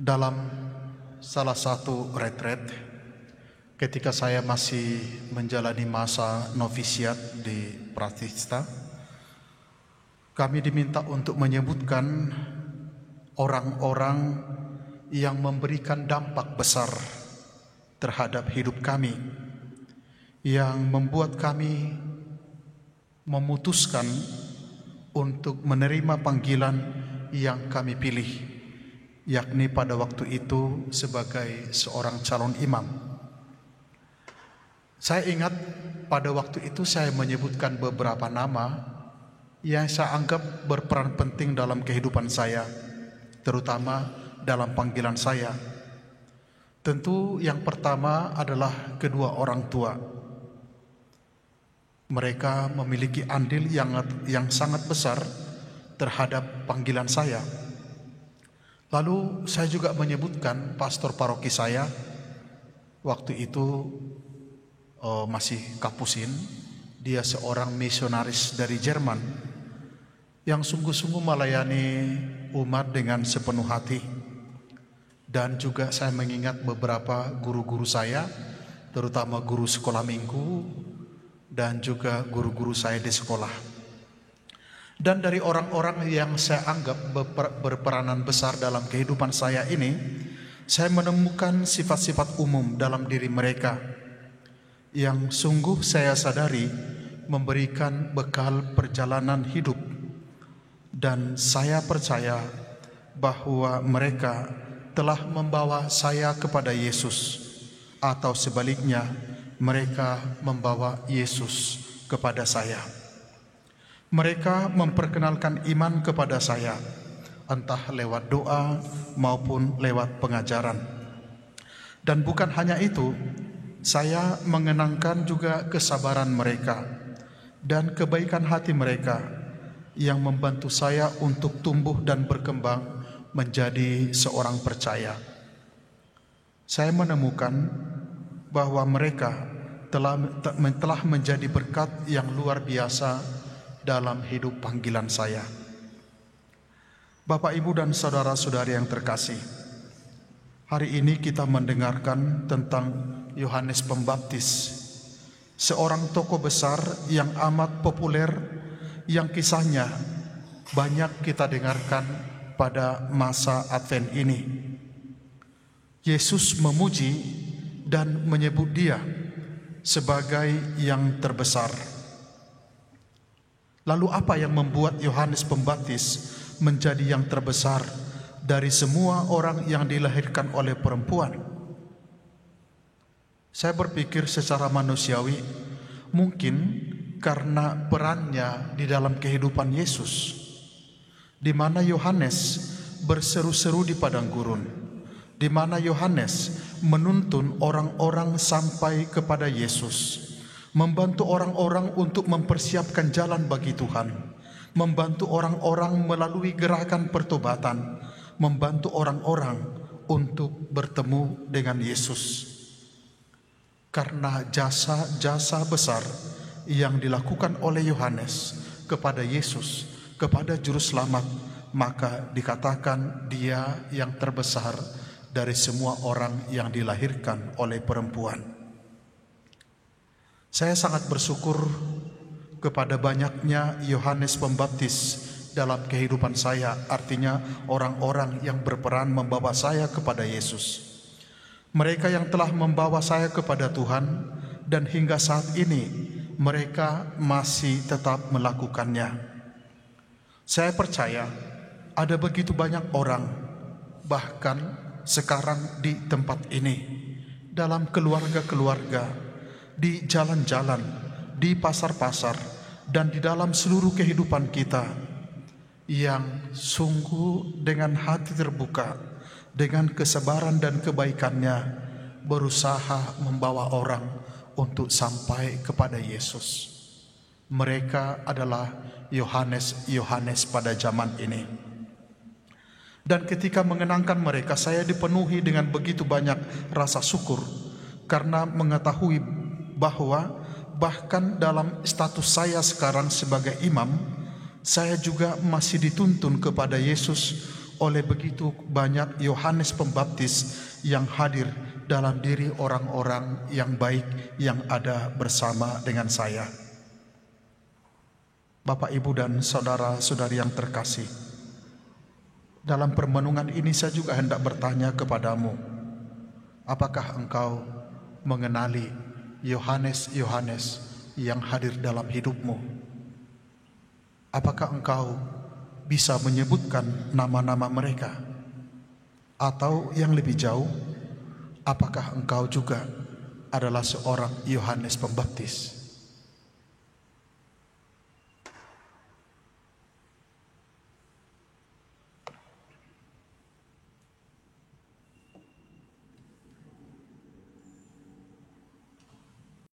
Dalam salah satu retret, ketika saya masih menjalani masa novisiat di Pratista, kami diminta untuk menyebutkan orang-orang yang memberikan dampak besar terhadap hidup kami, yang membuat kami memutuskan untuk menerima panggilan yang kami pilih, yakni pada waktu itu sebagai seorang calon imam. Saya ingat pada waktu itu saya menyebutkan beberapa nama yang saya anggap berperan penting dalam kehidupan saya, terutama dalam panggilan saya. Tentu yang pertama adalah kedua orang tua. Mereka memiliki andil yang sangat besar terhadap panggilan saya. Lalu saya juga menyebutkan pastor paroki saya, waktu itu masih Kapusin. Dia seorang misionaris dari Jerman yang sungguh-sungguh melayani umat dengan sepenuh hati. Dan juga saya mengingat beberapa guru-guru saya, terutama guru sekolah minggu dan juga guru-guru saya di sekolah. Dan dari orang-orang yang saya anggap berperanan besar dalam kehidupan saya ini, saya menemukan sifat-sifat umum dalam diri mereka yang sungguh saya sadari memberikan bekal perjalanan hidup. Dan saya percaya bahwa mereka telah membawa saya kepada Yesus, atau sebaliknya mereka membawa Yesus kepada saya. Mereka memperkenalkan iman kepada saya, entah lewat doa maupun lewat pengajaran. Dan bukan hanya itu, saya mengenangkan juga kesabaran mereka dan kebaikan hati mereka yang membantu saya untuk tumbuh dan berkembang menjadi seorang percaya. Saya menemukan bahwa mereka telah menjadi berkat yang luar biasa dalam hidup panggilan saya. Bapak, Ibu, dan saudara-saudari yang terkasih, hari ini kita mendengarkan tentang Yohanes Pembaptis, seorang tokoh besar yang amat populer, yang kisahnya banyak kita dengarkan pada masa Advent ini. Yesus memuji dan menyebut dia sebagai yang terbesar. Lalu apa yang membuat Yohanes Pembaptis menjadi yang terbesar dari semua orang yang dilahirkan oleh perempuan? Saya berpikir secara manusiawi, mungkin karena perannya di dalam kehidupan Yesus, di mana Yohanes berseru-seru di padang gurun, di mana Yohanes menuntun orang-orang sampai kepada Yesus, membantu orang-orang untuk mempersiapkan jalan bagi Tuhan, membantu orang-orang melalui gerakan pertobatan, membantu orang-orang untuk bertemu dengan Yesus. Karena jasa-jasa besar yang dilakukan oleh Yohanes kepada Yesus, kepada Juru Selamat, maka dikatakan dia yang terbesar dari semua orang yang dilahirkan oleh perempuan. Saya sangat bersyukur kepada banyaknya Yohanes Pembaptis dalam kehidupan saya, artinya orang-orang yang berperan membawa saya kepada Yesus. Mereka yang telah membawa saya kepada Tuhan, dan hingga saat ini mereka masih tetap melakukannya. Saya percaya ada begitu banyak orang, bahkan sekarang di tempat ini, dalam keluarga-keluarga, di jalan-jalan, di pasar-pasar, dan di dalam seluruh kehidupan kita, yang sungguh dengan hati terbuka, dengan kesabaran dan kebaikannya, berusaha membawa orang untuk sampai kepada Yesus. Mereka adalah Yohanes pada zaman ini. Dan ketika mengenangkan mereka, saya dipenuhi dengan begitu banyak rasa syukur, karena mengetahui bahwa bahkan dalam status saya sekarang sebagai imam, saya juga masih dituntun kepada Yesus oleh begitu banyak Yohanes Pembaptis yang hadir dalam diri orang-orang yang baik yang ada bersama dengan saya. Bapak, Ibu, dan saudara-saudari yang terkasih, dalam permenungan ini saya juga hendak bertanya kepadamu, apakah engkau mengenali Yohanes yang hadir dalam hidupmu? Apakah engkau bisa menyebutkan nama-nama mereka? Atau yang lebih jauh, apakah engkau juga adalah seorang Yohanes Pembaptis?